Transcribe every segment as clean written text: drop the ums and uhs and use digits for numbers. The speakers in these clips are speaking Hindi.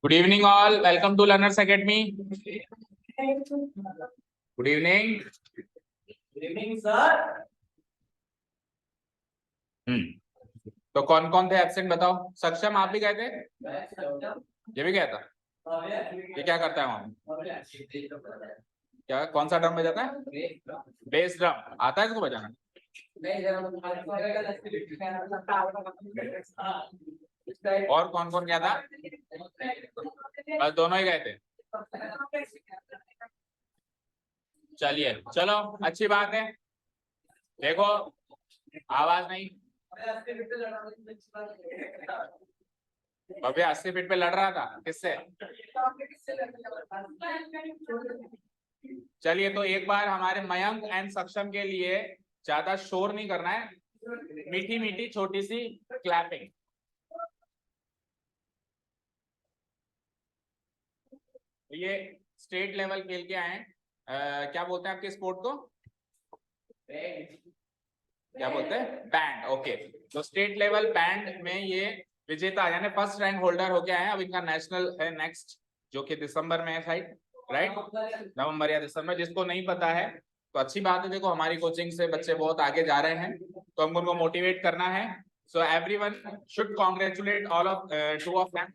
Good evening all. Welcome to Learners Academy. Good evening. Good evening, sir. तो कौन कौन थे एब्सेंट बताओ। सक्षम आप भी गए थे? ये भी गया था। ये क्या करता है वहां? क्या कौन सा ड्रम बजाता है? बेस ड्रम आता है इसको बजाना? और कौन कौन गया था? बस दोनों ही गए थे। चलिए चलो अच्छी बात है। देखो आवाज नहीं। भव्य 80 फीट पे लड़ रहा था किससे? चलिए तो एक बार हमारे मयंक एंड सक्षम के लिए ज्यादा शोर नहीं करना है, मीठी मीठी छोटी सी क्लैपिंग। ये स्टेट लेवल खेल के आए। क्या बोलते हैं आपके स्पोर्ट को? क्या बोलते हैं? बैंड। ओके, तो स्टेट लेवल बैंड में ये विजेता यानी फर्स्ट रैंक होल्डर होके आए हैं। अब इनका नेशनल है नेक्स्ट, जो कि दिसंबर में है शायद, राइट? नवंबर या दिसंबर, जिसको नहीं पता है तो अच्छी बात है। देखो हमारी कोचिंग से बच्चे बहुत आगे जा रहे हैं तो हमको उनको मोटिवेट करना है। So everyone should congratulate all of two of them.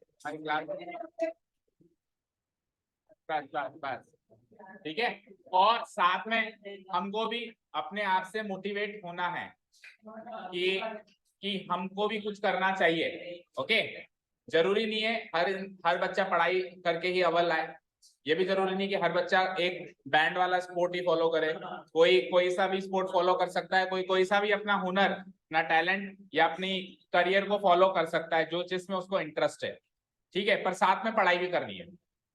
ठीक है, और साथ में हमको भी अपने आप से मोटिवेट होना है कि हमको भी कुछ करना चाहिए। ओके, जरूरी नहीं है हर बच्चा पढ़ाई करके ही अव्वल आए। ये भी जरूरी नहीं कि हर बच्चा एक बैंड वाला स्पोर्ट ही फॉलो करे। कोई सा भी स्पोर्ट फॉलो कर सकता है, कोई सा भी अपना हुनर, अपना टैलेंट या अपनी करियर को फॉलो कर सकता है जो जिसमें उसको इंटरेस्ट है। ठीक है, पर साथ में पढ़ाई भी करनी है।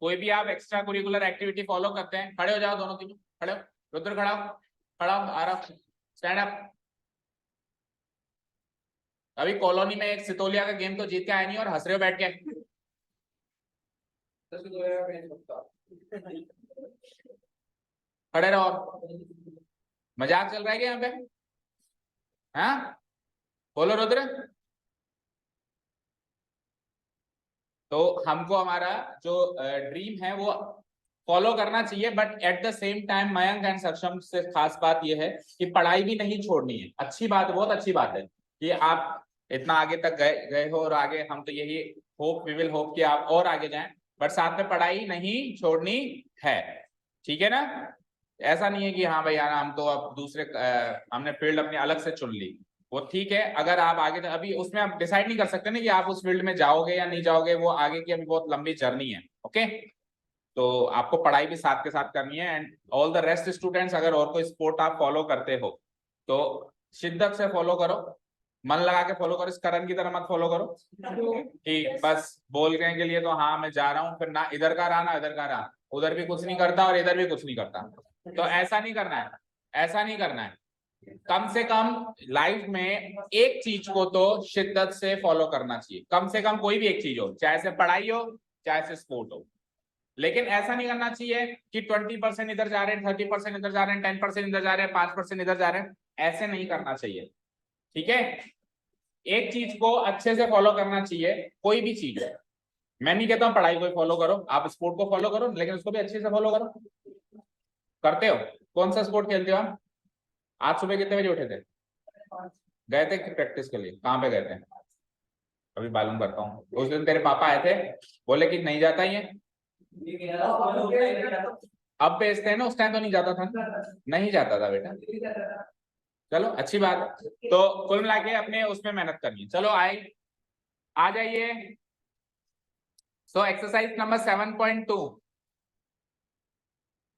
कोई भी आप एक्स्ट्रा कुरिकुलर एक्टिविटी फॉलो करते हैं, खड़े हो जाओ दोनों तीनों, खड़े हो, रुद्र खड़ा हो, खड़ा हो, आ रहा, स्टैंड अप। अभी कॉलोनी में एक सितोलिया का गेम तो जीत के आए नहीं और हंस रहे हो बैठ के। खड़े रहो, मजाक चल रहा है क्या यहाँ पे? हाँ बोलो रुद्र। तो हमको हमारा जो ड्रीम है वो फॉलो करना चाहिए, but at the same time Mayank and सक्षम से खास बात यह है कि पढ़ाई भी नहीं छोड़नी है। अच्छी बात, बहुत अच्छी बात है कि आप इतना आगे तक गए हो और आगे हम तो यही होप, वी विल होप कि आप और आगे जाएं, बट साथ में पढ़ाई नहीं छोड़नी है। ठीक है ना? ऐसा नहीं है कि हाँ भाई यार हम तो अब दूसरे हमने फील्ड अपनी अलग से चुन ली, वो ठीक है। अगर आप आगे अभी उसमें आप डिसाइड नहीं कर सकते ना कि आप उस फील्ड में जाओगे या नहीं जाओगे, वो आगे की अभी बहुत लंबी जर्नी है। ओके, तो आपको पढ़ाई भी साथ के साथ करनी है। And all the rest students, अगर और कोई स्पोर्ट आप फॉलो करते हो तो शिद्दत से फॉलो करो, मन लगा के फॉलो करो। इस करण की तरह मत फॉलो करो कि बस बोलने के लिए तो हाँ मैं जा रहा हूँ, फिर ना इधर का रहा ना इधर का रहा, उधर भी कुछ नहीं करता और इधर भी कुछ नहीं करता। तो ऐसा नहीं करना है, ऐसा नहीं करना है। कम से कम लाइफ में एक चीज को तो शिद्दत से फॉलो करना चाहिए, कम से कम कोई भी एक चीज हो, चाहे से पढ़ाई हो चाहे से स्पोर्ट हो। लेकिन ऐसा नहीं करना चाहिए कि 20% इधर जा रहे हैं, 30% इधर जा रहे हैं, 10% इधर जा रहे हैं, 5% इधर जा रहे हैं। ऐसे नहीं करना चाहिए। ठीक है, एक चीज को अच्छे से फॉलो करना चाहिए, कोई भी चीज है। मैं नहीं कहता हूं पढ़ाई को फॉलो करो, आप स्पोर्ट को फॉलो करो, लेकिन उसको भी अच्छे से फॉलो करो। करते हो? कौन सा स्पोर्ट खेलते हो आप? आज सुबह कितने बजे उठे थे? गए थे प्रैक्टिस के लिए? कहाँ पे गए थे? अभी मालूम करता हूँ। उस दिन तेरे पापा आए थे, बोले कि नहीं जाता ही है। अब भेजते हैं ना, उस टाइम तो नहीं जाता था। नहीं जाता था बेटा। चलो अच्छी बात है। तो कुल मिला के अपने उसमें मेहनत करनी है। चलो आ जाइए। So exercise number 7.2,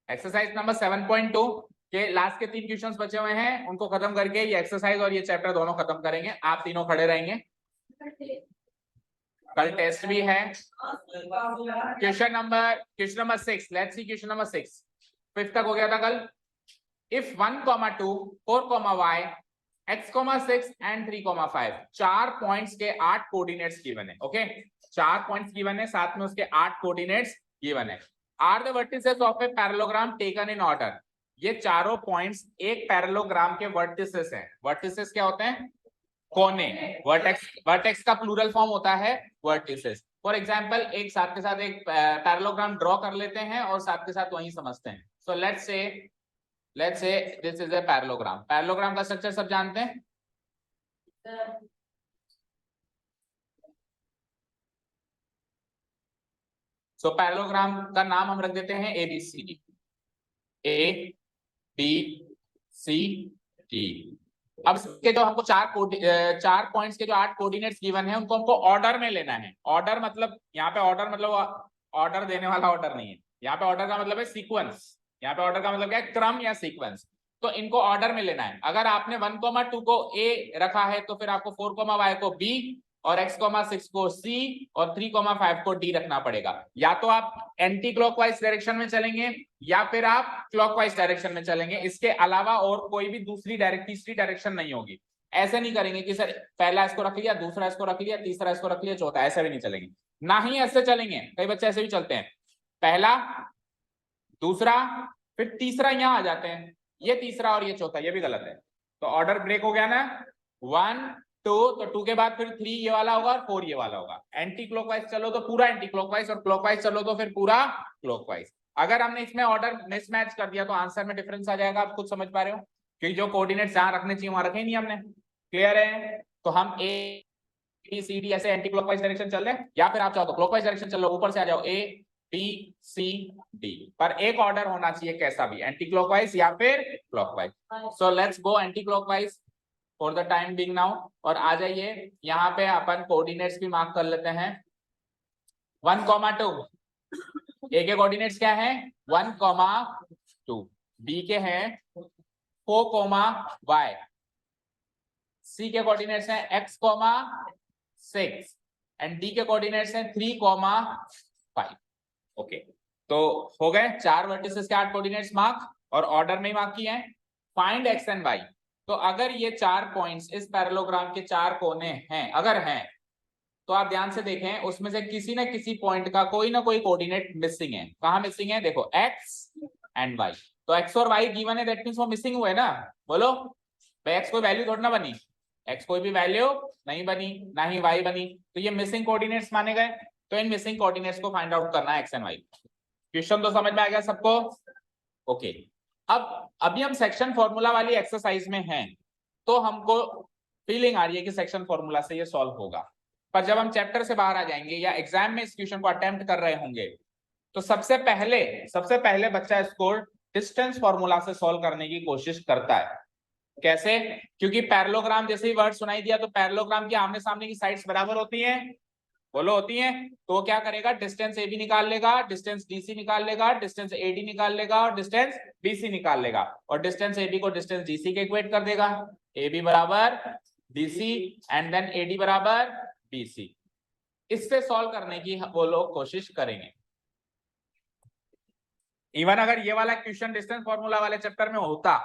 exercise number 7.2 के लास्ट के 3 क्वेश्चंस बचे हुए हैं, उनको खत्म करके ये एक्सरसाइज और ये चैप्टर दोनों खत्म करेंगे। आप तीनों खड़े रहेंगे, कल टेस्ट भी है। Question number 6, let's see question number 6, 5 तक हो गया था कल। If 1, 2, 4, y, x, 6 and 3, 5, 4 points के 8 कोऑर्डिनेट्स गिवन है। ओके, 4 पॉइंट्स गिवन है, साथ में उसके 8 कोऑर्डिनेट्स गिवन है। Are the vertices of a parallelogram taken in order. ये चारों पॉइंट्स एक पैरेललोग्राम के वर्टिसेस हैं। वर्टिसेस क्या होते हैं? कोने। वर्टेक्स का प्लूरल फॉर्म होता है वर्टिसेस। फॉर एग्जाम्पल एक साथ के साथ एक पैरेललोग्राम ड्रॉ कर लेते हैं और साथ के साथ वही समझते हैं। So let's say this is a parallelogram. Parallelogram का स्ट्रक्चर सब जानते हैं? सो पैरेललोग्राम का नाम हम रख देते हैं ABCD, A B C D। अब इसके जो हमको चार पॉइंट्स के जो 8 कोऑर्डिनेट्स गिवन है उनको हमको ऑर्डर में लेना है। ऑर्डर मतलब यहाँ पे ऑर्डर मतलब ऑर्डर देने वाला ऑर्डर नहीं है, यहाँ पे ऑर्डर का मतलब है सीक्वेंस। यहाँ पे ऑर्डर का मतलब क्या है? क्रम या सीक्वेंस। तो इनको ऑर्डर में लेना है। अगर आपने 1,2 को A रखा है तो फिर आपको 4,y को B और x,6 को C और 3,5 को D रखना पड़ेगा। या तो आप एंटी क्लॉकवाइज डायरेक्शन में चलेंगे या फिर आप क्लॉकवाइज डायरेक्शन में चलेंगे। इसके अलावा और कोई भी तीसरी डायरेक्शन नहीं होगी। ऐसे नहीं करेंगे कि सर पहला इसको रख लिया, दूसरा इसको रख लिया, तीसरा इसको रख लिया, चौथा, ऐसे भी नहीं चलेंगे। ना ही ऐसे चलेंगे, कई बच्चे ऐसे भी चलते हैं, पहला दूसरा फिर तीसरा यहाँ आ जाते हैं, ये तीसरा और ये चौथा, ये भी गलत है। तो ऑर्डर ब्रेक हो गया ना, 1 2, तो 2 के बाद फिर 3 ये वाला होगा और 4 ये वाला होगा। एंटी क्लॉकवाइज चलो तो पूरा एंटी क्लॉकवाइज और क्लॉकवाइज चलो तो फिर पूरा क्लॉकवाइज। अगर हमने इसमें ऑर्डर मिसमैच कर दिया तो आंसर में डिफरेंस आ जाएगा। आप खुद समझ पा रहे हो क्योंकि जो कोऑर्डिनेट्स जहां रखने चाहिए वहां रखे नहीं हमने। क्लियर है? तो हम ABCD ऐसे एंटी क्लॉकवाइज डायरेक्शन चल रहे हैं, या फिर आप चाहो तो क्लॉकवाइज डायरेक्शन चल लो, ऊपर से आ जाओ ABCD, पर एक ऑर्डर होना चाहिए कैसा भी, एंटी क्लॉकवाइज या फिर clockwise. So let's go anti clockwise for the time being now. और आ जाइए यहाँ पे अपन कोऑर्डिनेट्स भी मार्क कर लेते हैं। 1,2 A के कोऑर्डिनेट्स क्या है? 1,2, B के हैं 4,y, C के कोऑर्डिनेट्स हैं x,6 एंड D के कोऑर्डिनेट्स हैं 3,5। ओके, तो हो गए 4 वर्टिसेस के 8 कोऑर्डिनेट्स मार्क और ऑर्डर में ही मार्क किए हैं। Find x and y। तो अगर ये 4 पॉइंट्स इस पैरेललोग्राम के 4 कोने हैं, अगर हैं, तो आप ध्यान से देखें उसमें से किसी न किसी पॉइंट का कोई ना कोई कोऑर्डिनेट मिसिंग है। कहां मिसिंग है? देखो x एंड y। तो x और y गिवन है, दैट मींस वो मिसिंग हुए ना। बोलो भाई, x कोई वैल्यू थोड़ी ना बनी, x कोई भी वैल्यू नहीं बनी, ना ही y बनी, तो ये मिसिंग कोऑर्डिनेट्स माने गए। तो इन मिसिंग कोऑर्डिनेट्स को फाइंड आउट करना है x एंड y। क्वेश्चन तो समझ में आ गया सबको? ओके, अब अभी हम सेक्शन फॉर्मूला वाली एक्सरसाइज में हैं, तो हमको फीलिंग आ रही है कि सेक्शन फॉर्मूला से ये सॉल्व होगा। पर जब हम चैप्टर से बाहर आ जाएंगे या एग्जाम में इस क्वेश्चन को अटेम्प्ट कर रहे होंगे, तो सबसे पहले बच्चा इसको डिस्टेंस फॉर्मूला से सॉल्व करने की कोशिश करता है। कैसे? क्योंकि पैरेललोग्राम जैसे ही वर्ड सुनाई दिया तो पैरेललोग्राम की आमने सामने की साइड्स बराबर होती हैं। बोलो होती हैं। तो वो क्या करेगा? डिस्टेंस AB निकाल लेगा, डिस्टेंस DC निकाल लेगा, डिस्टेंस AD निकाल लेगा और डिस्टेंस BC निकाल लेगा, और डिस्टेंस AB को डिस्टेंस DC के इक्वेट कर देगा। AB बराबर DC एंड देन AD बराबर BC। इससे सॉल्व करने की वो लोग कोशिश करेंगे। इवन अगर ये वाला क्वेश्चन डिस्टेंस फॉर्मूला वाले चैप्टर में होता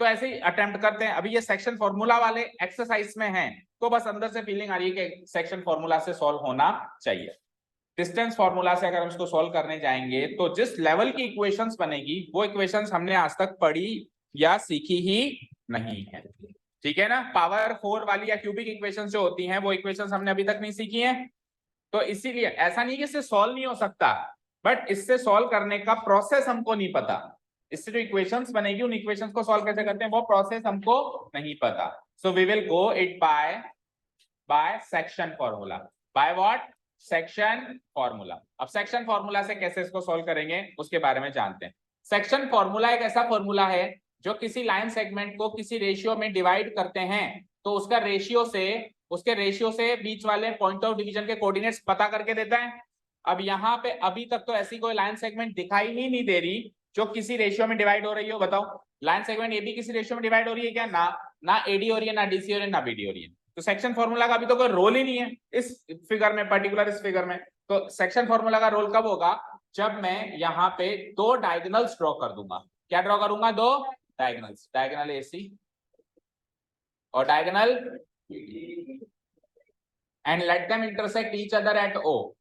तो ऐसे ही अटेम्प्ट करते हैं। अभी ये सेक्शन फॉर्मूला वाले एक्सरसाइज में हैं, तो बस अंदर से फीलिंग आ रही है कि सेक्शन फॉर्मूला से सॉल्व होना चाहिए। डिस्टेंस फॉर्मूला से अगर हम इसको सॉल्व करने जाएंगे तो जिस लेवल की इक्वेशंस बनेगी वो इक्वेशंस हमने आज तक पढ़ी या सीखी ही नहीं है। ठीक है ना? पावर 4 वाली या क्यूबिक इक्वेशंस जो होती हैं वो इक्वेशंस हमने अभी तक नहीं सीखी हैं। तो इसीलिए ऐसा नहीं कि इससे सॉल्व नहीं हो सकता, बट इससे सॉल्व करने का प्रोसेस हमको नहीं पता। इससे जो इक्वेशंस बनेगी उन इक्वेशंस को सॉल्व कैसे करते हैं वो प्रोसेस हमको नहीं पता। So we will go it by section formula. By what? Section formula. अब सेक्शन फॉर्मूला से कैसे इसको सॉल्व करेंगे उसके बारे में जानते हैं। सेक्शन फॉर्मूला एक ऐसा फॉर्मूला है जो किसी लाइन सेगमेंट को किसी रेशियो में डिवाइड करते हैं, तो उसके रेशियो से बीच वाले पॉइंट ऑफ डिवीजन के कोऑर्डिनेट्स पता करके देता है। अब यहाँ पे अभी तक तो ऐसी कोई लाइन सेगमेंट दिखाई ही नहीं दे रही जो किसी रेशियो में डिवाइड हो रही हो। बताओ, लाइन सेगमेंट AB किसी रेशियो में डिवाइड हो रही है क्या? ना AD हो रही है, ना DC हो रही है, ना BD हो रही है। तो सेक्शन फॉर्मूला का अभी तो कोई रोल ही नहीं है इस फिगर में, पर्टिकुलर इस फिगर में। तो सेक्शन फॉर्मूला का रोल कब होगा? जब मैं यहाँ पे 2 डायगोनल्स ड्रॉ कर दूंगा। क्या ड्रॉ करूंगा? 2 डायगोनल्स, डायगोनल AC और diagonal and let them intersect each other at O.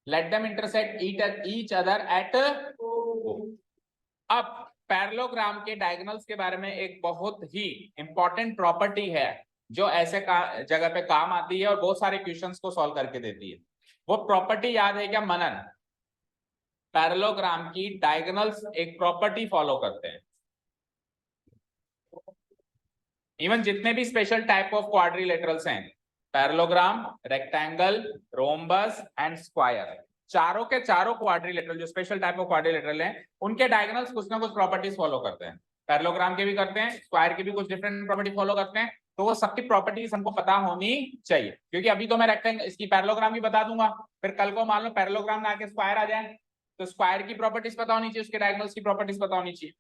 Let them intersect each other at O. अब पैरेललोग्राम के डायगोनल्स के बारे में एक बहुत ही इंपॉर्टेंट प्रॉपर्टी है जो ऐसे जगह पे काम आती है और बहुत सारे क्वेश्चंस को सॉल्व करके देती है। वो प्रॉपर्टी याद है क्या मनन? पैरेललोग्राम की डायगोनल्स एक प्रॉपर्टी फॉलो करते हैं। इवन जितने भी स्पेशल टाइप ऑफ क्वाड्रिलेटरल्स हैं, parallelogram, rectangle, rhombus and square, चारों के चारों क्वाड्रिलेटरल जो स्पेशल टाइप ऑफ क्वाड्रिलेटरल हैं, उनके डायगोनल्स कुछ ना कुछ प्रॉपर्टीज फॉलो करते हैं। पैरेललोग्राम के भी करते हैं, स्क्वायर के भी कुछ डिफरेंट प्रॉपर्टी फॉलो करते हैं। तो वो सबकी प्रॉपर्टीज हमको पता होनी चाहिए, क्योंकि अभी तो मैं रेक्टेंगल इसकी पैरेललोग्राम की बता दूंगा, फिर कल को मान लो पैरेललोग्राम में आके स्क्वायर आ जाए, तो स्क्वायर की प्रॉपर्टीज पता होनी चाहिए, उसके डायगोनल्स की प्रॉपर्टीज पता होनी चाहिए।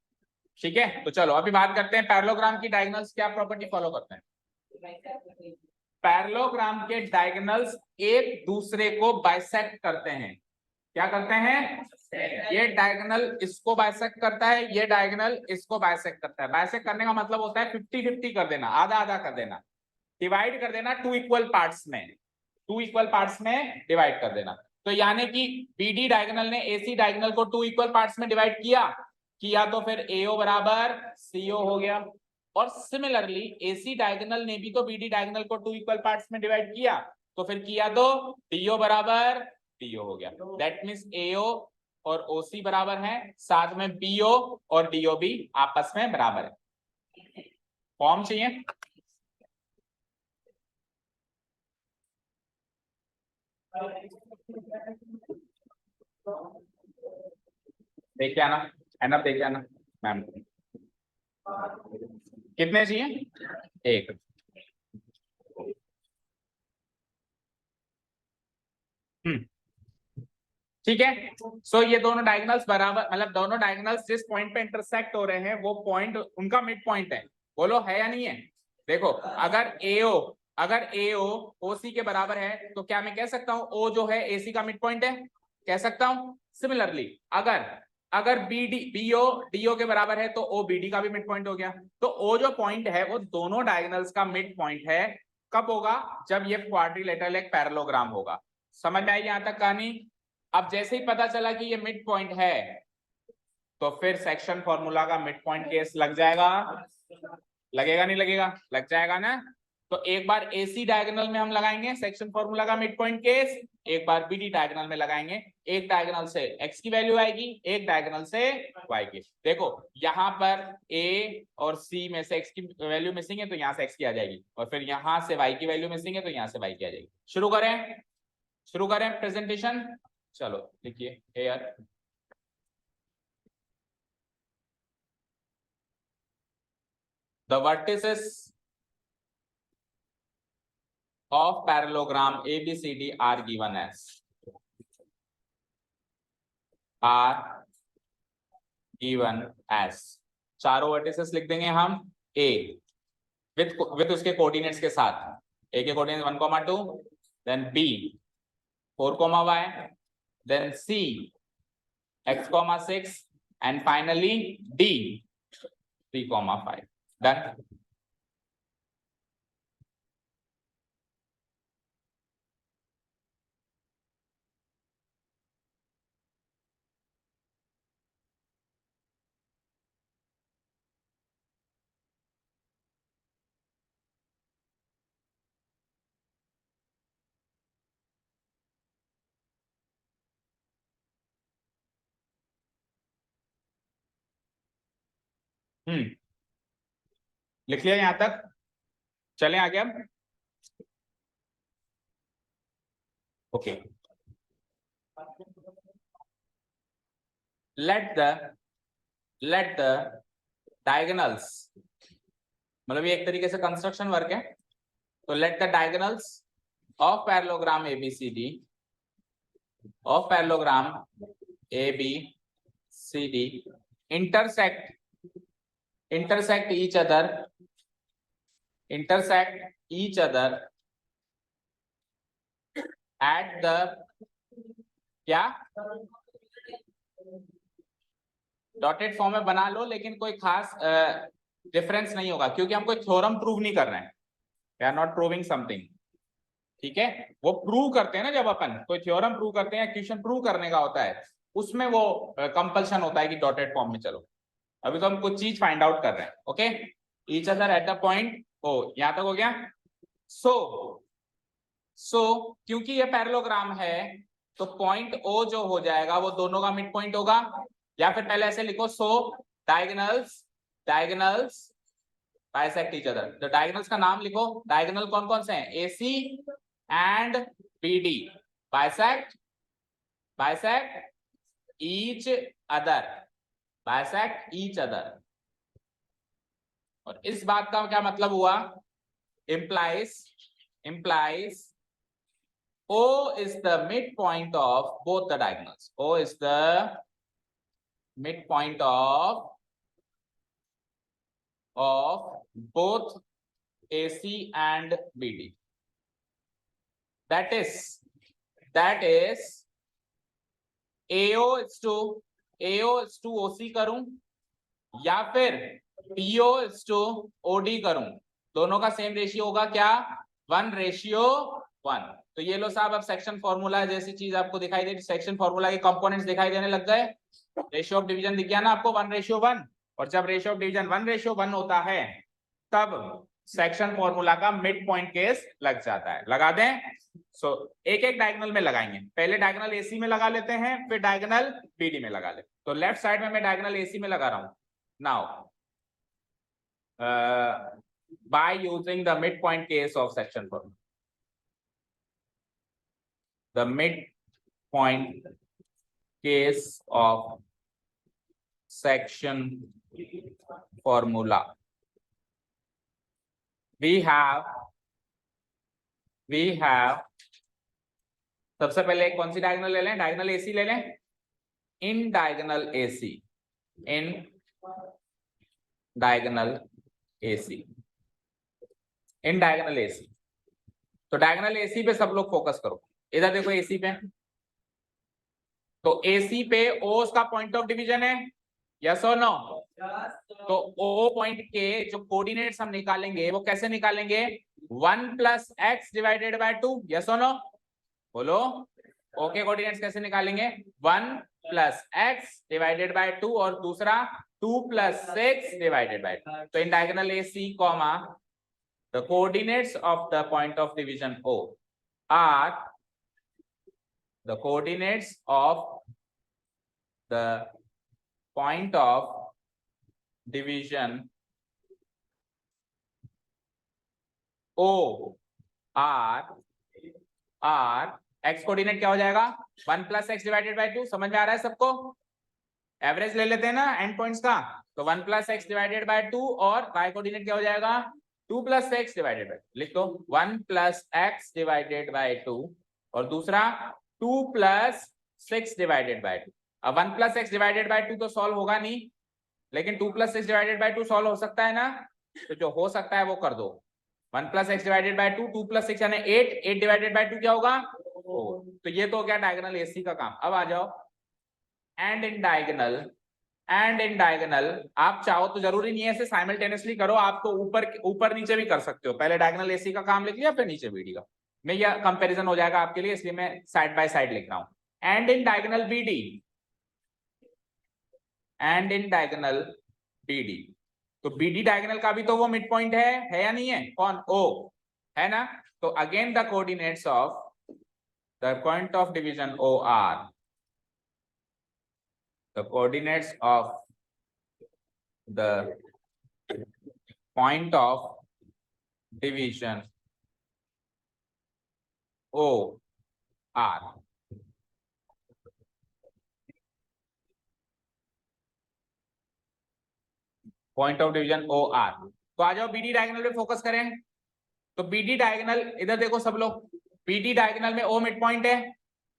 ठीक है, तो चलो अभी बात करते हैं पैरेललोग्राम की डायगोनल्स क्या प्रॉपर्टी फॉलो करते हैं। पैरेललोग्राम के डायगोनल्स एक दूसरे को बाइसेक्ट करते हैं। क्या करते हैं? ये डायगोनल इसको बाइसेक्ट करता है, ये डायगोनल इसको बाइसेक्ट करता है। बाइसेक्ट करने का मतलब होता है 50-50 कर देना, आधा आधा कर देना, डिवाइड कर देना टू इक्वल पार्ट्स में, टू इक्वल पार्ट्स में डिवाइड कर देना। तो यानी कि बीडी डायगोनल ने एसी डायगोनल को टू इक्वल पार्ट्स में डिवाइड किया तो फिर एओ बराबर सीओ हो गया। और सिमिलरली एसी डायगोनल ने भी तो बीडी डायगोनल को टू इक्वल पार्ट्स में डिवाइड किया, तो फिर किया तो डीओ बराबर डीओ हो गया। दैट मींस एओ और ओसी बराबर है, साथ में बीओ और डीओ भी आपस में बराबर है। फॉर्म चाहिए? देख के आना, एंड अप देख के आना मैम। कितने चाहिए? एक। ठीक है, सो ये दोनों डायगोनल्स बराबर, मतलब दोनों डायगोनल्स जिस पॉइंट पे इंटरसेक्ट हो रहे हैं वो पॉइंट उनका मिड पॉइंट है। बोलो है या नहीं है? देखो अगर एओ ओसी के बराबर है तो क्या मैं कह सकता हूं ओ जो है एसी का मिड पॉइंट है? कह सकता हूं। सिमिलरली अगर बीओ डीओ के बराबर है तो ओ बीडी का भी मिड पॉइंट हो गया। तो ओ जो पॉइंट है वो दोनों डायगोनल्स का मिड पॉइंट है। कब होगा? जब ये क्वाड्रिलेटरल एक पैरेललोग्राम होगा। समझ में आई यहां तक कहानी? अब जैसे ही पता चला कि ये मिड पॉइंट है तो फिर सेक्शन फॉर्मूला का मिड पॉइंट केस लग जाएगा। लगेगा नहीं लगेगा? लग जाएगा ना। तो एक बार एसी डायगोनल में हम लगाएंगे सेक्शन फॉर्मूला का मिड पॉइंट केस, एक बार बीडी डायगोनल में लगाएंगे। एक डायगोनल से एक्स की वैल्यू आएगी, एक डायगोनल से वाई की। देखो यहां पर ए और सी में से एक्स की वैल्यू मिसिंग है तो यहां से एक्स की आ जाएगी, और फिर यहां से वाई की वैल्यू मिसिंग है तो यहां से वाई की आ जाएगी। शुरू करें प्रेजेंटेशन। चलो लिखिए here the vertices of parallelogram ABCD are given as चारों वर्टिसेस लिख देंगे हम ए विथ उसके कोऑर्डिनेट्स के साथ। ए के coordinates 1,2, then B 4,y, then C x,6 and finally D 3,5। Done. लिख लिया यहां तक? चलें आगे अब। ओके, let the diagonals, मतलब ये एक तरीके से कंस्ट्रक्शन वर्क है। तो let the diagonals of parallelogram ABCD intersect each other at the क्या डॉटेड फॉर्म में बना लो, लेकिन कोई खास डिफरेंस नहीं होगा क्योंकि हम कोई थ्योरम प्रूव नहीं कर रहे हैं। We are not proving something. ठीक है, वो प्रूव करते हैं ना, जब अपन कोई थ्योरम प्रूव करते हैं, क्वेश्चन प्रूव करने का होता है, उसमें वो कंपल्शन होता है कि डॉटेड फॉर्म में चलो। अभी तो हम कुछ चीज फाइंड आउट कर रहे हैं। Okay, each other at the point O, यहां तक हो गया। सो सो क्योंकि ये पैरेललोग्राम है तो पॉइंट ओ जो हो जाएगा वो दोनों का मिड पॉइंट होगा, या फिर पहले ऐसे लिखो, so diagonals bisect each other. तो डायगोनल्स का नाम लिखो, डायगोनल कौन कौन से हैं, AC and BD bisect each other, bisect each other. और इस बात का क्या मतलब हुआ, implies O is the midpoint of both the diagonals. O is the midpoint of both AC and BD. That is AO is to OC करूं या फिर PO is to OD करूं, दोनों का सेम रेशियो होगा क्या, 1:1। तो ये लो साहब, अब सेक्शन फॉर्मूला जैसी चीज आपको दिखाई दे, सेक्शन फॉर्मूला के कंपोनेंट्स दिखाई देने लग गए। रेशियो ऑफ डिवीजन दिख गया ना आपको, 1:1। और जब रेशियो ऑफ डिवीजन 1:1 होता है तब सेक्शन फॉर्मूला का मिड पॉइंट केस लग जाता है। लगा दें। सो एक एक डायगोनल में लगाएंगे, पहले डायगोनल एसी में लगा लेते हैं, फिर डायगोनल बीडी में लगा लेते। तो लेफ्ट साइड में मैं डायगोनल एसी में लगा रहा हूं now, by using the midpoint case of section formula. The midpoint case of section formula. We have सबसे पहले कौन सी डायगोनल ले लें, डायगोनल एसी ले लें, इन डायगोनल एसी। तो डायगोनल एसी पे सब लोग फोकस करो, इधर देखो एसी पे। तो एसी पे ओ उसका पॉइंट ऑफ डिवीजन है, यस और नो। तो ओ पॉइंट के जो कोऑर्डिनेट्स हम निकालेंगे वो कैसे निकालेंगे, 1 + x डिवाइडेड बाय 2, यस और नो बोलो। ओके कोऑर्डिनेट्स कैसे निकालेंगे, 1 + x डिवाइडेड बाय 2 और दूसरा 2 + 6 डिवाइडेड बाय 2। तो in diagonal AC comma the coordinates of the point of division O are the coordinates of the point of division O are x coordinate क्या हो जाएगा, 1 + x डिवाइडेड बाय 2। समझ में आ रहा है सबको, एवरेज ले लेते हैं ना एंड पॉइंट्स का। तो 1 + x डिवाइडेड बाय 2 और y कोऑर्डिनेट क्या हो जाएगा, 2 + x डिवाइडेड बाय, लिख दो 1 + x डिवाइडेड बाय 2 और दूसरा 2 + 6 डिवाइडेड बाय 2। अब 1 + x डिवाइडेड बाय 2 तो सॉल्व होगा नहीं, लेकिन 2 + 6 डिवाइडेड बाय 2 सॉल्व हो सकता है ना। तो जो हो सकता है वो कर दो, 1 + x डिवाइडेड बाय 2, 2 + 6 यानी 8 डिवाइडेड बाय 2 क्या होगा, 4। तो ये तो हो गया डायगोनल एसी का काम। अब आ जाओ एंड इन डायगोनल आप चाहो तो जरूरी नहीं है ऐसे साइमल्टेनियसली करो, आप तो ऊपर नीचे भी कर सकते हो। पहले डायगोनल एसी का काम लिख लिया, फिर नीचे बीडी का। मैं यह कंपैरिजन हो जाएगा आपके लिए, इसलिए मैं साइड बाय साइड लिख रहा हूं। एंड इन डायगोनल बीडी, तो बीडी डायगोनल का भी तो वो मिड पॉइंट है या नहीं है, कौन, ओ है ना। तो again the coordinates of the point of division O are the coordinates of the point of division O are point of division O are। तो आ जाओ बीडी डायगोनल पे फोकस करें। तो बीडी डायगोनल इधर देखो सब लोग, बीडी डायगोनल में O मिड पॉइंट है,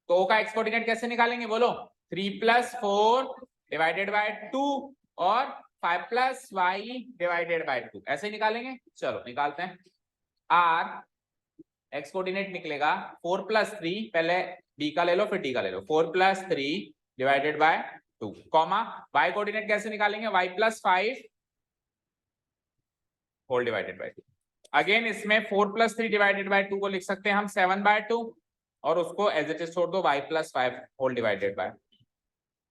तो O का x कोऑर्डिनेट कैसे निकालेंगे बोलो, 3 + 4 डिवाइडेड बाय 2 और 5 + y डिवाइडेड बाय 2, ऐसे ही निकालेंगे। चलो निकालते हैं। r x कोऑर्डिनेट निकलेगा 4 + 3, पहले d का ले लो फिर d का ले लो, 4 + 3 divided by 2, comma y coordinate कैसे निकालेंगे, y + 5 whole divided by 2। Again इसमें 4 + 3 डिवाइडेड बाय 2 को लिख सकते हैं हम 7/2 और उसको एज इट इज छोड़ दो, y + 5 होल डिवाइडेड बाय।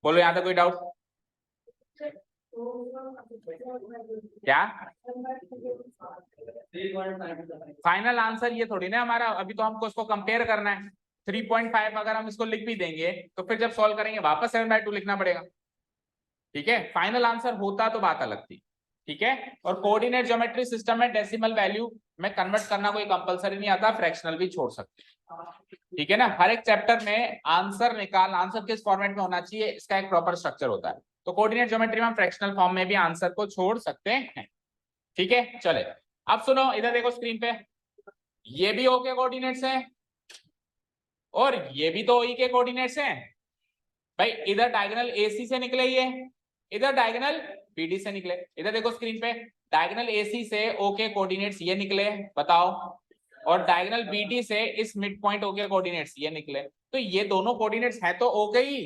बोलो यहां तक कोई डाउट, क्या 3.5 फाइनल आंसर ये थोड़ी ना हमारा, अभी तो हमको इसको कंपेयर करना है। 3.5 अगर हम इसको लिख भी देंगे तो फिर जब सॉल्व करेंगे वापस 7/2 लिखना पड़ेगा। ठीक है, फाइनल आंसर होता तो बात अलग थी। ठीक है, और कोऑर्डिनेट ज्योमेट्री सिस्टम में डेसिमल वैल्यू में कन्वर्ट करना कोई कंपलसरी नहीं आता, फ्रैक्शनल भी छोड़ सकते हैं। ठीक है ना, हर एक चैप्टर में आंसर आंसर किस फॉर्मेट में होना चाहिए इसका एक प्रॉपर स्ट्रक्चर होता है। तो कोऑर्डिनेट ज्योमेट्री में हम फ्रैक्शनल फॉर्म में भी आंसर को छोड़ सकते हैं। ठीक है, चले अब सुनो, इधर देखो स्क्रीन पे, ये भी ओ के कोऑर्डिनेट्स हैं और ये भी तो ई के कोऑर्डिनेट्स हैं। भाई इधर डायगोनल एसी से निकले, ये इधर डायगोनल बीडी से निकले। इधर देखो स्क्रीन पे, डायगोनल एसी से ओ के कोऑर्डिनेट्स ये निकले, बताओ, और डायगोनल बीडी से इस मिड पॉइंट ओ के कोऑर्डिनेट्स ये निकले। तो ये दोनों कोऑर्डिनेट्स है तो ओ के ही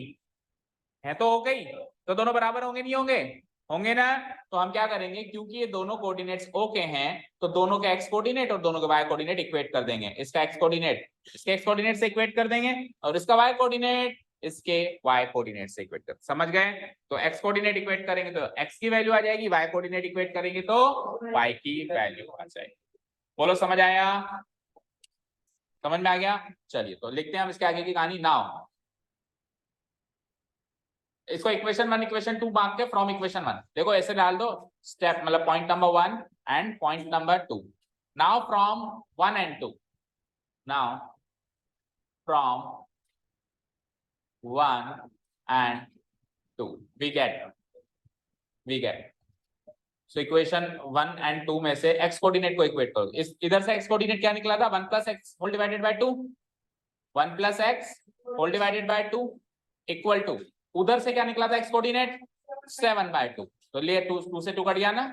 है, तो ओ के ही, तो दोनों बराबर होंगे नहीं होंगे? होंगे ना। तो हम क्या करेंगे, क्योंकि ये दोनों कोऑर्डिनेट्स ओके हैं तो दोनों के एक्स कोऑर्डिनेट और दोनों के वाई कोऑर्डिनेट इक्वेट कर देंगे। इसका एक्स कोऑर्डिनेट इसके एक्स कोऑर्डिनेट से इक्वेट कर देंगे और इसका वाई कोऑर्डिनेट इसके वाई कोऑर्डिनेट से इक्वेट कर, समझ गए? तो एक्स कोऑर्डिनेट इक्वेट करेंगे तो एक्स की वैल्यू आ जाएगी, वाई कोऑर्डिनेट इक्वेट करेंगे तो वाई की वैल्यू आ जाएगी। बोलो समझ आया? समझ में आ गया? चलिए तो लिखते हैं हम इसके आगे की कहानी। नाउ इसको इक्वेशन 1 इक्वेशन 2 मार्क के फ्रॉम इक्वेशन 1 देखो ऐसे डाल दो, स्टेप मतलब point number 1 and point number 2। Now from 1 and 2, now from 1 and 2 we get so equation 1 and 2 में से एक्स कोऑर्डिनेट को इक्वेट करो। इस इधर से एक्स कोऑर्डिनेट क्या निकला था, 1 + x whole divided by 2, 1 + x whole divided by 2 equal to, उधर से क्या निकला था एक्स कोऑर्डिनेट 7/2। तो ले 2 से 2 कट गया ना,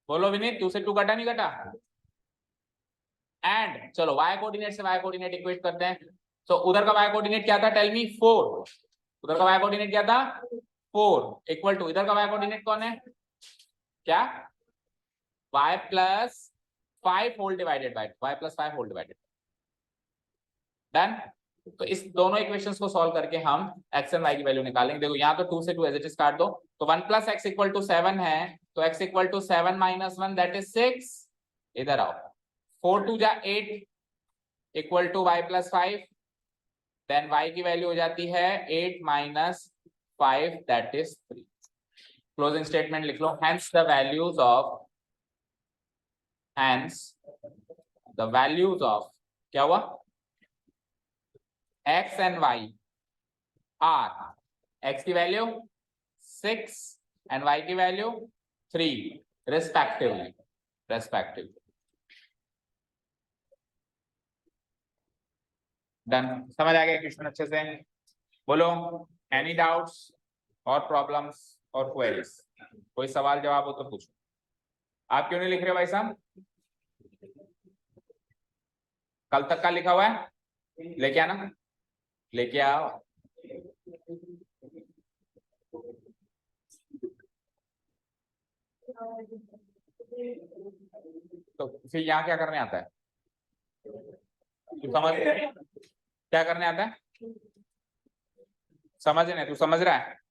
बोलो विनीत 2 से 2 कटा नहीं कटा? एंड चलो वाई कोऑर्डिनेट से वाई कोऑर्डिनेट इक्वेट करते हैं। तो उधर का वाई कोऑर्डिनेट क्या था, टेल मी? 4। उधर का वाई कोऑर्डिनेट क्या था, 4 इक्वल टू, इधर का वाई कोऑर्डिनेट कौन है, क्या, y + 5 whole divided by y + 5 whole divided. Done. तो इस दोनों इक्वेशंस को सॉल्व करके हम x एंड y की वैल्यू निकालेंगे। देखो यहाँ तो 2 से 2 एज इट इज काट दो, तो 1 + x = 7 है, तो x = 7 - 1 दैट इज 6। इधर आओ, 4 × 2 = 8 equal to y + 5, then y की वैल्यू हो जाती है 8 - 5 दैट इज 3। क्लोजिंग स्टेटमेंट लिख लो, hence the values of क्या हुआ, x and y are, x की वैल्यू 6 and y की वैल्यू 3 respectively। डन, समझ आ गया क्वेश्चन अच्छे से? बोलो एनी डाउट्स और प्रॉब्लम्स और क्वेरीज? कोई सवाल जवाब हो तो पूछो। आप क्यों नहीं लिख रहे हो भाई साहब? कल तक का लिखा हुआ है, लेके आना, लेके आओ। तो फिर यहाँ क्या करने आता है, तू समझ क्या करने आता है, समझने, तू समझ रहा है?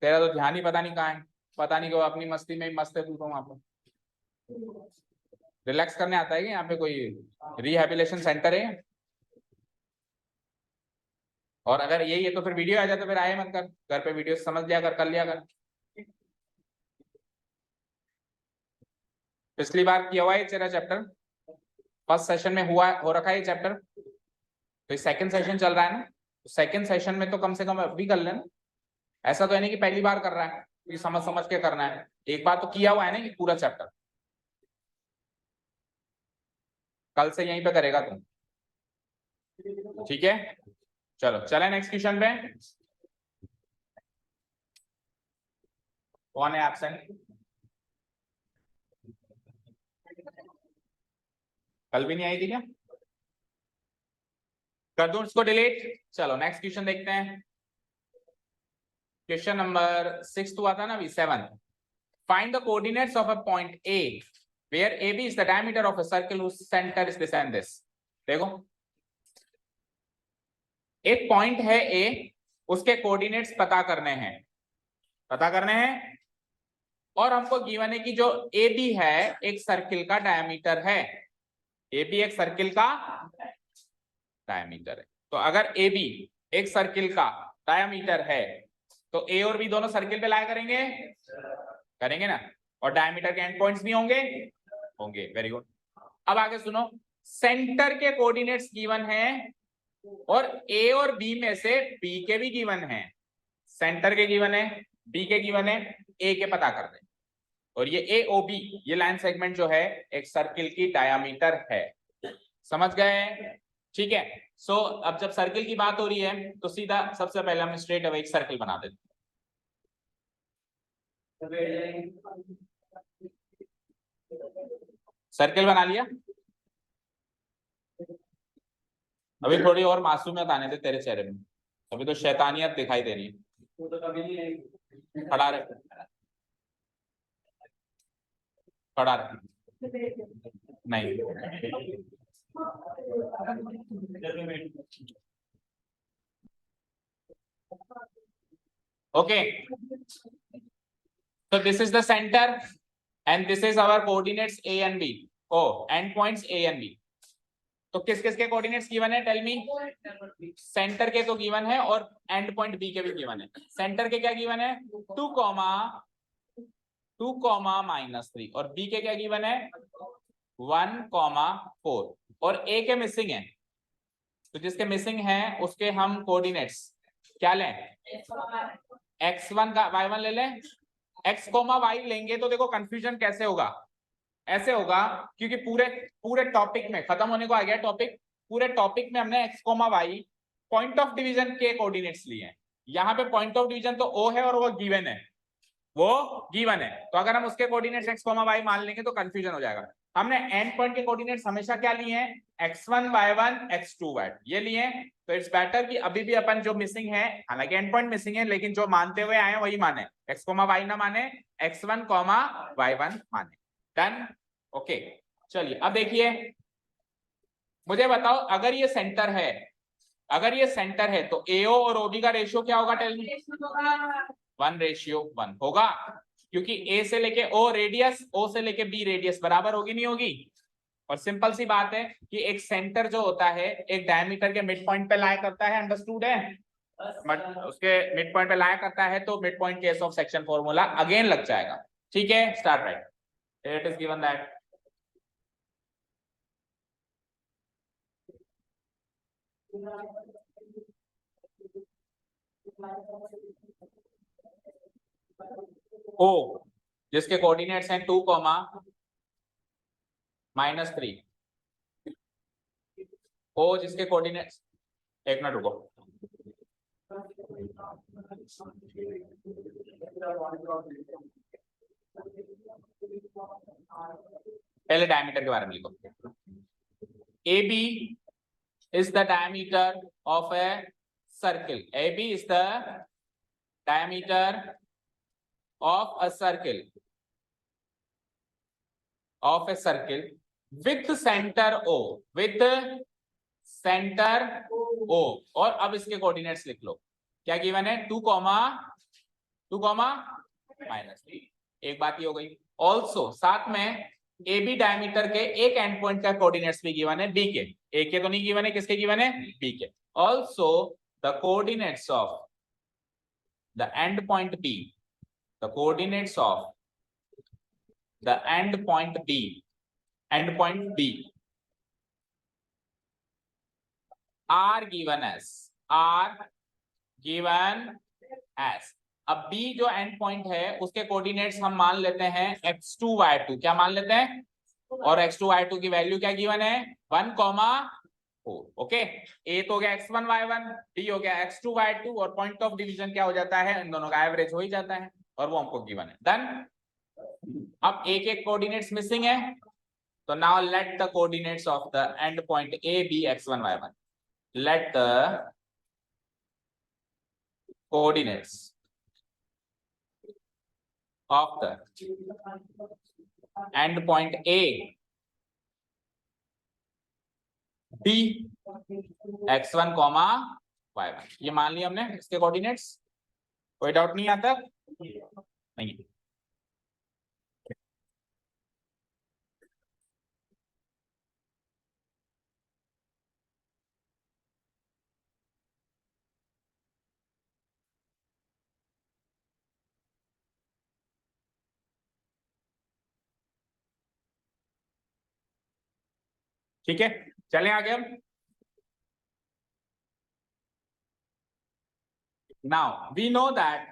तेरा तो ध्यान ही पता नहीं कहाँ है, पता नहीं क्यों अपनी मस्ती में ही मस्त है तू तो। वहां पर रिलैक्स करने आता है कि यहाँ पे कोई रिहैबिलिटेशन सेंटर है? और अगर यही है तो फिर वीडियो आ जाए तो फिर आए मत कर, घर पे वीडियो समझ लिया कर लिया कर। पिछली बार किया हुआ है तेरा चैप्टर, फर्स्ट सेशन में हो रखा है ये चैप्टर, तो सेकंड सेशन चल रहा है ना, तो सेकंड सेशन में तो कम से कम अभी कर लेना। ऐसा तो है नहीं कि पहली बार कर रहा है, ये समझ के करना है। एक बार तो किया हुआ है ना ये पूरा चैप्टर, कल से यहीं पे करेगा तुम, ठीक है? चलो चले नेक्स्ट क्वेश्चन पे। कौन है एब्सेंट? कल भी नहीं आई थी क्या? कर दूं इसको डिलीट? चलो नेक्स्ट क्वेश्चन देखते हैं। क्वेश्चन नंबर 6 हुआ था ना अभी, 7। Find the coordinates of a point A where AB is the diameter of a circle whose center is this and this। देखो एक पॉइंट है A, उसके कोऑर्डिनेट्स पता करने हैं और हमको गिवन है कि जो ए बी है एक सर्किल का डायमीटर है, ए बी एक सर्किल का डायमीटर है। तो अगर ए बी एक सर्किल का डायमीटर है तो ए और बी दोनों सर्किल पे लाया करेंगे ना, और डायमीटर के एंड पॉइंट्स भी होंगे। Very good. अब आगे सुनो, सेंटर के कोऑर्डिनेट्स गिवन है और ए और बी में से बी के भी गिवन है। सेंटर के गिवन है, बी के गिवन है, ए के पता कर दे। और ये ए ओ बी ये लाइन सेगमेंट जो है एक सर्किल की डायामीटर है। समझ गए? ठीक है। सो अब जब सर्किल की बात हो रही है तो सीधा सबसे पहले हम स्ट्रेट अवे एक सर्किल बना देते हैं। सर्किल बना लिया। अभी थोड़ी और मासूमियत आने दे तेरे चेहरे में, अभी तो शैतानियत दिखाई दे रही है। खड़ा रहे, खड़ा रहे। नहीं, okay, so this is the center and this is our coordinates A and B, end points A and B. तो किस किस के कोऑर्डिनेट्स गिवन है? Tell me. सेंटर के तो गिवन है और एंड पॉइंट बी के भी गिवन है। सेंटर के क्या गिवन है? 2,2,-3 और बी के क्या गिवन है? 1,4 और ए के मिसिंग है, तो जिसके मिसिंग है उसके हम कोऑर्डिनेट्स क्या लें? x1 का y1 ले लें। x, y लेंगे तो देखो कंफ्यूजन कैसे होगा, ऐसे होगा क्योंकि पूरे टॉपिक में खत्म होने को आ गया टॉपिक। पूरे टॉपिक में हमने x, y point of division के कोऑर्डिनेट्स लिए हैं। यहाँ पे पॉइंट ऑफ डिवीजन तो O है और वो गिवन है, तो अगर हम उसके कोऑर्डिनेट्स x, y मान लेंगे तो कंफ्यूजन हो जाएगा। हमने एंड पॉइंट के कोऑर्डिनेट्स हमेशा क्या लिए हैं? x1, y1, x2, y2 ये लिए। तो इट्स बेटर कि अभी भी अपन जो मिसिंग है, हालांकि एंड पॉइंट मिसिंग है लेकिन जो मानते हुए आए वही माने, x, y ना माने, x1, y1 माने। डन? ओके, चलिए अब देखिए, मुझे बताओ अगर ये सेंटर है तो AO और OB का रेशियो क्या होगा? Tell me. 1:1 होगा, क्योंकि A से लेके O रेडियस, O से लेके B रेडियस बराबर होगी नहीं होगी? और सिंपल सी बात है कि एक सेंटर जो होता है एक डायमीटर के मिड पॉइंट पे लाया करता है, अंडरस्टूड है? बट उसके मिड पॉइंट पे लाया करता है तो mid point case of section formula again लग जाएगा। ठीक है, start right. It is given that O जिसके कोऑर्डिनेट्स हैं 2,-3, O जिसके कोऑर्डिनेट्स, एक मिनट रुको, पहले डायमीटर के बारे में लिखो। AB is the diameter of a circle. AB is the diameter of a circle with center O, और अब इसके कोऑर्डिनेट्स लिख लो। क्या गिवन है? 2,-3। एक बात ये हो गई। ऑल्सो साथ में AB डायमीटर के एक एंड पॉइंट का कोऑर्डिनेट्स भी गिवन है, B के। A के तो नहीं गिवन है, किसके गिवन है? B के। Also the coordinates of the end point B, are given as अब B जो एंड पॉइंट है उसके कोऑर्डिनेट्स हम मान लेते हैं x2, y2। क्या मान लेते हैं? और x2, y2 की वैल्यू क्या गिवन है? 1,4। ओके, A तो हो गया x1, y1, B हो गया x2, y2 और पॉइंट ऑफ डिवीजन क्या हो जाता है? इन दोनों का एवरेज हो ही जाता है और वो हमको गिवन है। डन? अब A के कोऑर्डिनेट्स मिसिंग है, तो now let the coordinates of the end point A be x1, y1। Let the coordinates of the end point A be x1, y1 ये मान लिया हमने इसके कोऑर्डिनेट्स, कोई डाउट नहीं आता नहीं। ठीक है, चलें आगे हम। Now we know that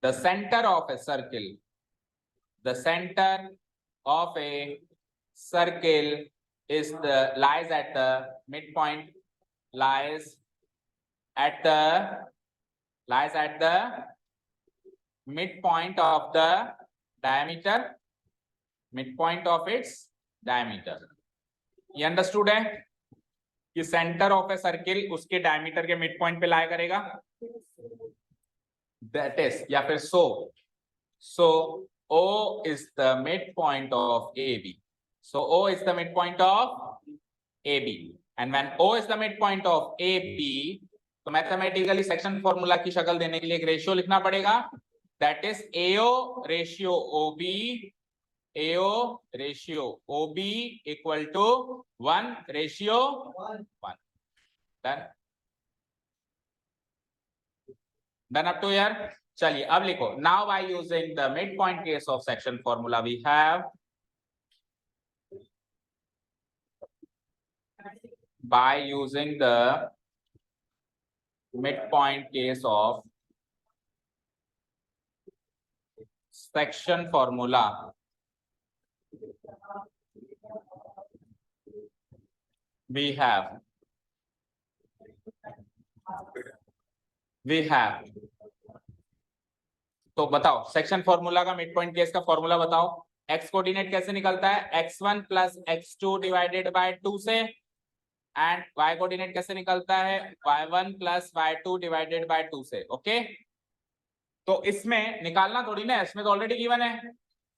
the center of a circle, the center of a circle is lies at the midpoint, lies at the midpoint of the diameter, midpoint of its diameter. ये अंडरस्टूड है कि सेंटर ऑफ ए सर्किल उसके डायमीटर के मिड पॉइंट पे लाया करेगा, दैट इज या फिर सो O is the midpoint of AB. So O is the midpoint of AB, and when O is the midpoint of AB, तो मैथमेटिकली सेक्शन फॉर्मूला की शक्ल देने के लिए एक रेशियो लिखना पड़ेगा, that is AO ratio OB equal to 1:1. Done up to here. चलिए अब लिखो, now by using the mid point case of section formula we have, by using the midpoint case of section formula, we have तो बताओ सेक्शन फॉर्मूला का मिड पॉइंट केस का फॉर्मूला बताओ। एक्स कोऑर्डिनेट कैसे निकलता है, x1 plus x2 divided by 2 से, एंड y कोऑर्डिनेट कैसे निकलता है, y1 plus y2 divided by 2 से। ओके, तो इसमें निकालना थोड़ी ना, इसमें तो ऑलरेडी गिवन है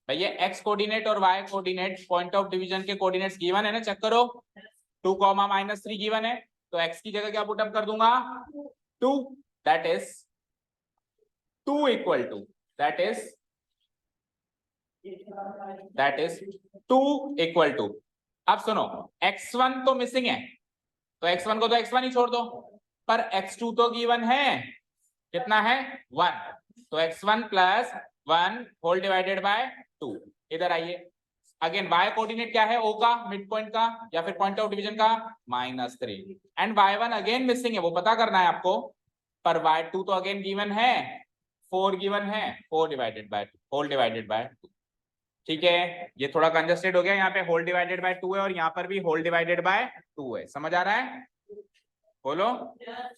भैया, x कोऑर्डिनेट और y coordinate point of division के कोऑर्डिनेट्स गिवन है ना, चेक करो 2, -3 गिवन है, तो x की जगह क्या पुट अप कर दूंगा 2, दैट इज 2 इक्वल टू दैट इज 2 इक्वल टू, अब सुनो x1 तो मिसिंग है, तो x1 को तो x1 ही छोड़ दो, पर x2 तो गिवन है, कितना है 1, तो x1 plus 1 whole divided by 2। इधर आइए, अगेन y कोऑर्डिनेट क्या है, O का मिड पॉइंट का या फिर पॉइंट ऑफ डिवीजन का -3, एंड y1 अगेन मिसिंग है, वो पता करना है आपको, पर y2 तो अगेन गिवन है, 4 गिवन है, 4 divided by whole divided by 2। ठीक है, ये थोड़ा कंजस्टेड हो गया, यहाँ पे होल डिवाइडेड बाय 2 है और यहाँ पर भी होल डिवाइडेड बाय 2 है, समझ आ रहा है, बोलो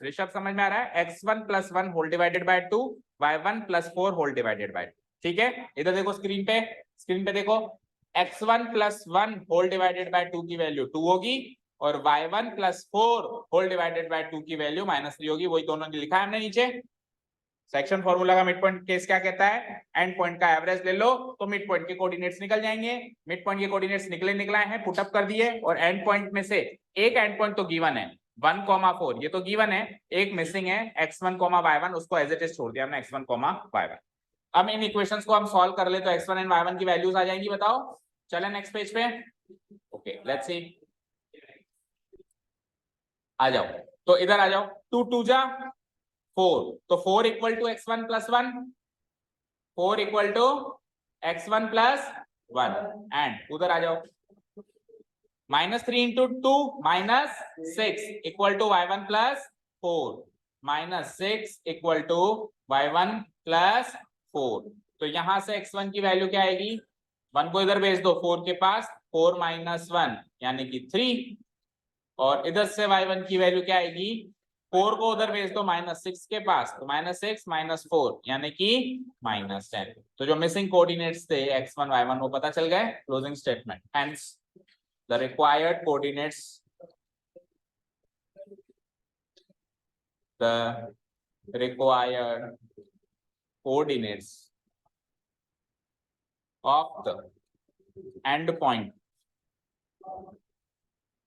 ऋषभ समझ में आ रहा है, x1 plus 1 whole divided by 2, y1 plus 4 whole divided by 2। ठीक है, इधर देखो स्क्रीन पे देखो, x1 plus 1 whole divided by 2 की वैल्यू 2 होगी और y1 plus 4 whole divided by 2 की वैल्यू -3 होगी, वही दोनों ने लिखा है हमने नीचे। सेक्शन फॉर्मूला का मिड पॉइंट केस क्या कहता है, एंड पॉइंट का एवरेज ले लो तो मिड पॉइंट के कोऑर्डिनेट्स निकल जाएंगे, मिड पॉइंट के कोऑर्डिनेट्स निकलाए हैं, पुट अप कर दिए, और एंड पॉइंट में से एक एंड पॉइंट तो गिवन है 1,4, ये तो गिवन है, एक मिसिंग है x1, y1, उसको एज इट इज छोड़ दिया हमने x1, y1। अब इन इक्वेशंस को हम सॉल्व कर ले तो x1 एंड y1 की वैल्यूज आ जाएंगी, बताओ। चले नेक्स्ट पेज पे, ओके लेट्स सी, आ जाओ, तो इधर आ जाओ, 2 2 जा 4, तो 4 equal to x1 plus 1, 4 equal to x1 plus 1, and उधर आ जाओ, -3 into 2 -6 equal to y1 plus 4, -6 equal to y1 plus 4, तो यहां से x1 की वैल्यू क्या आएगी, 1 को इधर भेज दो 4 के पास, 4 - 1 यानी कि 3, और इधर से y1 की वैल्यू क्या आएगी, 4 को उधर भेज दो -6 के पास, तो -6 - 4 यानी कि -10। तो जो मिसिंग कोऑर्डिनेट्स थे x1 y1 वो पता चल गए। Closing statement, hence the required coordinates of the end point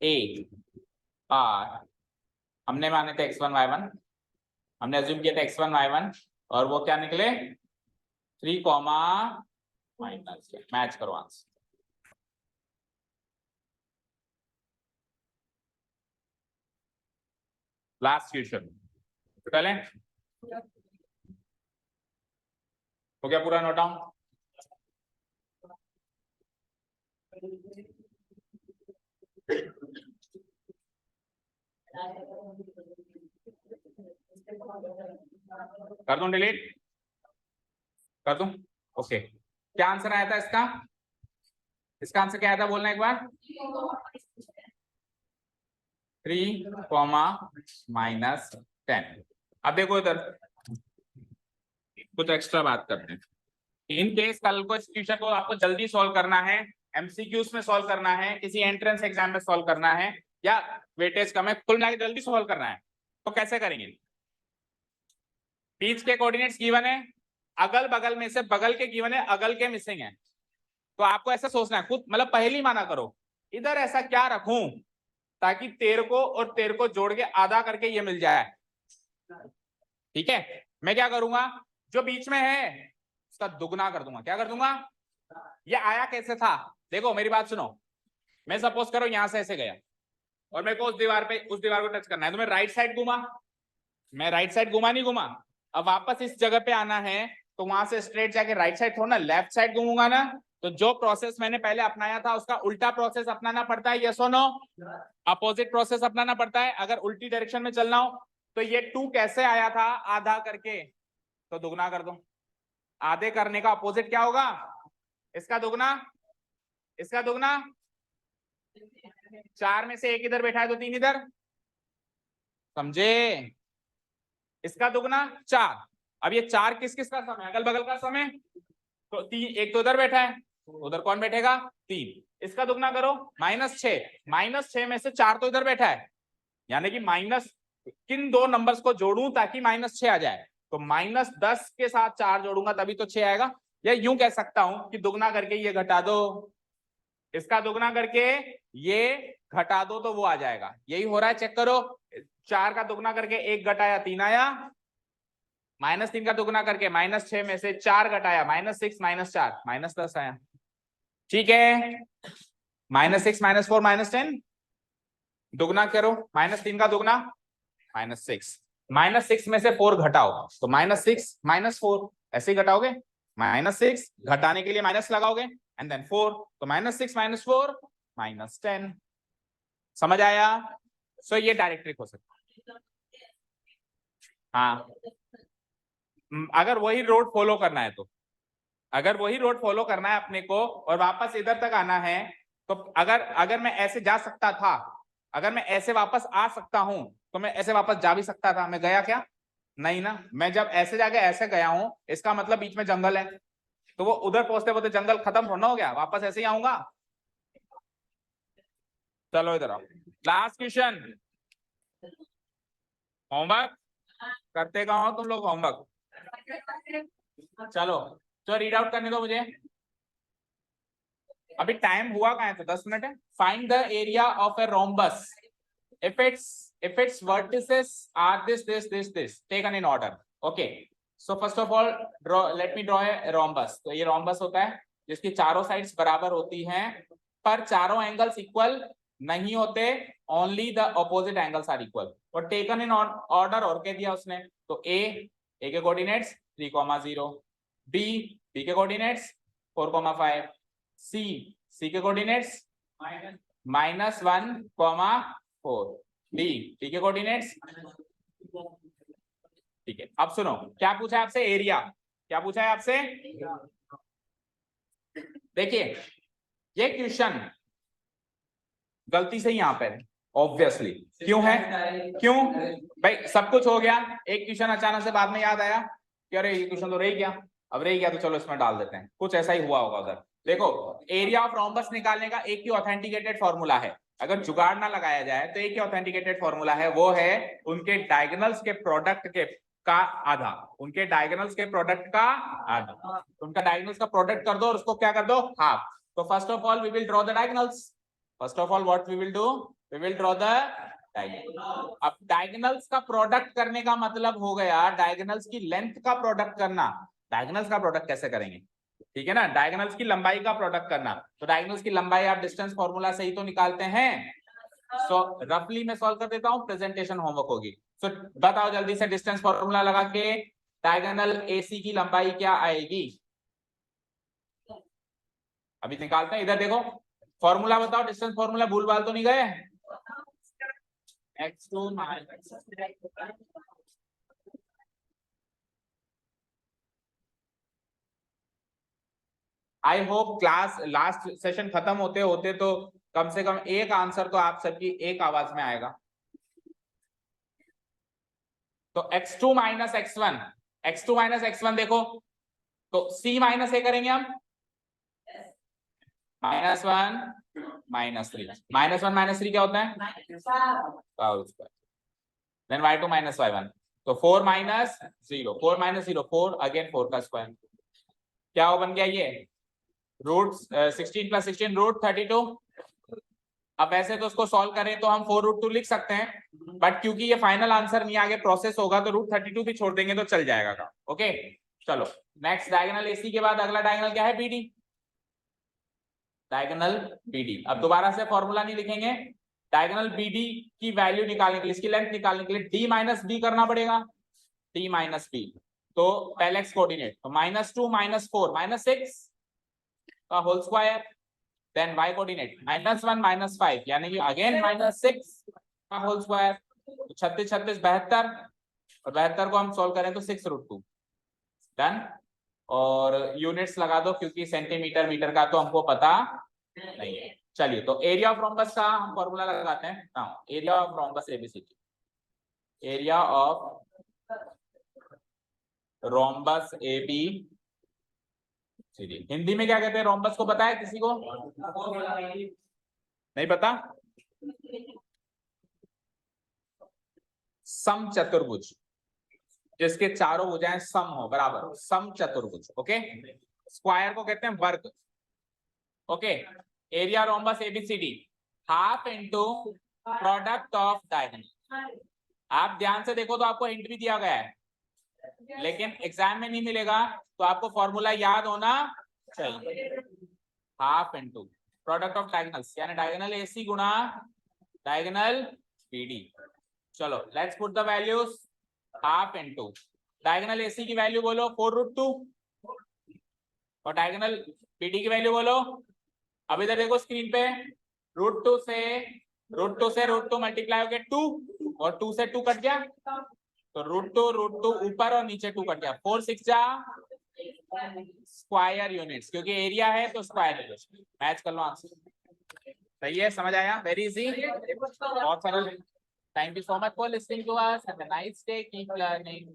A R, हमने माने थे x1 y1, हमने अज्यूम किया था x1 y1 और वो क्या निकले 3 कॉमा माइनस। मैच करो आंसर। लास्ट क्वेश्चन चलें, हो गया पूरा नोट डाउन? कर दूं डिलीट, कर दूं? ओके, क्या आंसर आया था इसका? इसका आंसर क्या आया था बोलना एक बार? 3 कॉमा माइनस 10। अब देखो इधर कुछ एक्स्ट्रा बात करते हैं। इन केस कल को इस क्वेश्चन को आपको जल्दी सॉल्व करना है, एमसीक्यूज में सॉल्व करना है, किसी एंट्रेंस एग्जाम में सॉल्व करना है, या वेटेज कम है, कुल मिला के जल्दी सॉल्व करना है, तो कैसे करेंगे? बीच के कोऑर्डिनेट्स गिवन है, अगल बगल में से बगल के गिवन है, अगल के मिसिंग है। तो आपको ऐसा सोचना है खुद, मतलब पहली माना करो इधर ऐसा क्या रखूं ताकि 13 को और 13 को जोड़ के आधा करके ये मिल जाए। ठीक है, मैं क्या करूंगा, जो बीच में है उसका दुगना कर दूंगा। क्या कर दूंगा? ये आया कैसे था देखो, मेरी बात सुनो। मैं सपोज करो यहां से ऐसे गया और मेरे को उस दीवार को टच करना है, तो मैं राइट साइड घूमा, मैं राइट साइड घुमा नहीं घुमा, अब वापस इस जगह पे आना है तो वहां से स्ट्रेट जाके राइट साइड थोड़ा ना लेफ्ट साइड घूमूंगा ना, तो जो प्रोसेस मैंने पहले अपनाया था उसका उल्टा प्रोसेस अपनाना पड़ता है, यस और नो? अपोजिट प्रोसेस अपनाना पड़ता है अगर उल्टी डायरेक्शन में चलना हो। तो ये 2 कैसे आया था आधा करके, तो दुगना कर दो। आधे करने का अपोजिट क्या होगा? इसका दुगना, इसका दुगना। 4 में से 1 इधर बैठा है तो 3 इधर, समझे? इसका दुगना 4। अब ये 4 किस किस का सम है? अगल बगल का सम है, तो 3, 1 तो उधर बैठा है, उधर कौन बैठेगा? 3। इसका दुगना करो -6, -6 में से 4 तो इधर बैठा है, यानी कि माइनस किन 2 नंबर्स को जोड़ूं ताकि -6 आ जाए? तो -10 के साथ 4 जोड़ूंगा तभी तो 6 आएगा। या यूं कह सकता हूं कि दुगना करके ये घटा दो, इसका दुगना करके ये घटा दो तो वो आ जाएगा। यही हो रहा है, चेक करो। 4 का दुगना करके 1 घटाया 3 आया, -3 का दुगना करके -6 में से 4 घटाया -6 -4 -10 आया। ठीक है, -6 -4 -10, दुगना करो, -3 का दुगना -6, -6 में से 4 घटाओ तो -6 -4 ऐसे ही घटाओगे, -6 घटाने के लिए माइनस लगाओगे एंड देन 4, तो -6 -4 -10। समझ आया? सो ये डायरेक्ट ट्रिक हो सकता है। हाँ, अगर वही रोड फॉलो करना है तो, अगर वही रोड फॉलो करना है अपने को और वापस इधर तक आना है, तो अगर मैं ऐसे जा सकता था, अगर मैं ऐसे वापस आ सकता हूं तो मैं ऐसे वापस जा भी सकता था। मैं गया क्या? नहीं ना। मैं जब ऐसे जाके ऐसे गया हूं, इसका मतलब बीच में जंगल है, तो वो उधर पहुंचते पहुंचते जंगल खत्म होना हो गया, वापस ऐसे ही आऊंगा। चलो इधर आओ, लास्ट क्वेश्चन। होमवर्क करते कहाँ हो तुम लोग? होमवर्क चलो, तो रीड आउट करने दो मुझे। अभी टाइम हुआ कहाँ है? तो 10 मिनट है। Find the area of a rhombus if its vertices are this taken in order. Okay, so first of all let me draw a rhombus. तो ये rhombus होता है जिसकी चारों साइड्स बराबर होती हैं पर चारों एंगल्स इक्वल नहीं होते, only the opposite angles are equal. और टेकन इन ऑर्डर और कह दिया उसने, तो ए के कोऑर्डिनेट्स 3,0, बी के कोऑर्डिनेट्स 4,5, सी के कोऑर्डिनेट्स -1,4, डी के कोऑर्डिनेट्स। ठीक है, अब सुनो क्या पूछा है आपसे? एरिया। क्या पूछा है आपसे? देखिए ये क्वेश्चन गलती से यहाँ पे ऑब्वियसली क्यों है? क्यों भाई? सब कुछ हो गया, एक क्वेश्चन अचानक से बाद में याद आया कि अरे ये क्वेश्चन तो रह गया, अब रह गया तो चलो इसमें डाल देते हैं। कुछ ऐसा ही हुआ होगा उधर। देखो, एरिया ऑफ रोम्बस निकालने का एक ही ऑथेंटिकेटेड फॉर्मूला है, अगर जुगाड़ ना लगाया जाए तो एक ही ऑथेंटिकेटेड फॉर्मूला है, वो है उनके डायगोनल्स के प्रोडक्ट के का आधा, उनके डायगोनल्स के प्रोडक्ट का आधा। उनका डायगोनल्स का प्रोडक्ट कर दो और उसको क्या कर दो? हाफ। तो first of all we will draw the diagonals. First of all what we will do, we will draw the diagonal. अब डायगोनल्स का प्रोडक्ट करने का मतलब हो गया डायगोनल्स की लेंथ का प्रोडक्ट करना। डायगोनल्स का प्रोडक्ट कैसे करेंगे, ठीक है ना, डायगोनल्स की लंबाई का प्रोडक्ट करना। तो डायगोनल्स की लंबाई आप डिस्टेंस फॉर्मूला से ही तो निकालते हैं। सो रफली मैं सॉल्व कर देता हूं, प्रेजेंटेशन होमवर्क होगी। सो बताओ जल्दी से, डिस्टेंस फॉर्मूला लगा के डायगोनल AC की लंबाई क्या आएगी, अभी निकालते हैं। इधर देखो फॉर्मूला बताओ, डिस्टेंस फॉर्मूला भूल भाल तो नहीं गए। x2 minus I hope class last session खत्म होते होते तो कम से कम एक आंसर तो आप सबकी एक आवाज में आएगा। तो x2 minus x1, x2 minus x1 देखो, तो c माइनस a करेंगे हम, -1 -3, -1 -3 क्या होता है, power square, then y2 minus y1, तो 4 माइनस 0, 4 माइनस 0 4, अगेन 4 का स्क्वायर, क्या हो बन गया ये रूट 16 + 16 √32। अब वैसे तो उसको सॉल्व करें तो हम 4√2 लिख सकते हैं, बट क्योंकि ये फाइनल आंसर नहीं, आगे प्रोसेस होगा तो √32 भी छोड़ देंगे तो चल जाएगा काम। ओके चलो नेक्स्ट, डायगोनल AC के बाद अगला डायगोनल क्या है, BD, डायगोनल BD। अब दोबारा से फॉर्मूला नहीं लिखेंगे, डायगोनल BD की वैल्यू निकालने के लिए, इसकी लेंथ निकालने के लिए D - B करना पड़ेगा, D - B। तो पहले x कोऑर्डिनेट, तो -2 -4 -6 का whole square, then y coordinate -1 -5 यानी कि अगेन -6 का होल स्क्वायर, तो 36 36 72, और 72 को हम सॉल्व करें तो 6√2, डन। और यूनिट्स लगा दो क्योंकि सेंटीमीटर मीटर का तो हमको पता नहीं है। चलिए तो एरिया ऑफ रोम्बस का हम फॉर्मूला लगाते हैं। हाँ, area of rhombus ABCD, area of rhombus ABCD, Hindi में क्या कहते हैं रोम्बस को, पता है किसी को, नहीं पता, सम चतुर्भुज, जिसके चारों भुजाएं सम हो, बराबर, सम चतुर्भुज। ओके, स्क्वायर को कहते हैं वर्ग। Okay, area rhombus ABCD half into product of diagonal. आप ध्यान से देखो तो आपको हिंट भी दिया गया है, लेकिन एग्जाम में नहीं मिलेगा, तो आपको फॉर्मूला याद होना चाहिए। Half into product of diagonals, यानी डायगोनल AC गुणा डायगोनल BD। चलो let's put the values, half into diagonal AC की वैल्यू बोलो 4√2, और डायगोनल BD की वैल्यू बोलो, अब इधर देखो स्क्रीन पे, √2 से √2 मल्टीप्लाई हो गया 2, और 2 से 2 कट गया, तो √2 ऊपर और नीचे 2 कट गया, 4 6 जा स्क्वायर यूनिट्स, क्योंकि एरिया है तो स्क्वायर यूनिट्स, मैच कर लो आंसर। सही है, समझ आया, वेरी इजी, बहुत सरल। Thank you so much for listening to us, have a nice day, keep learning.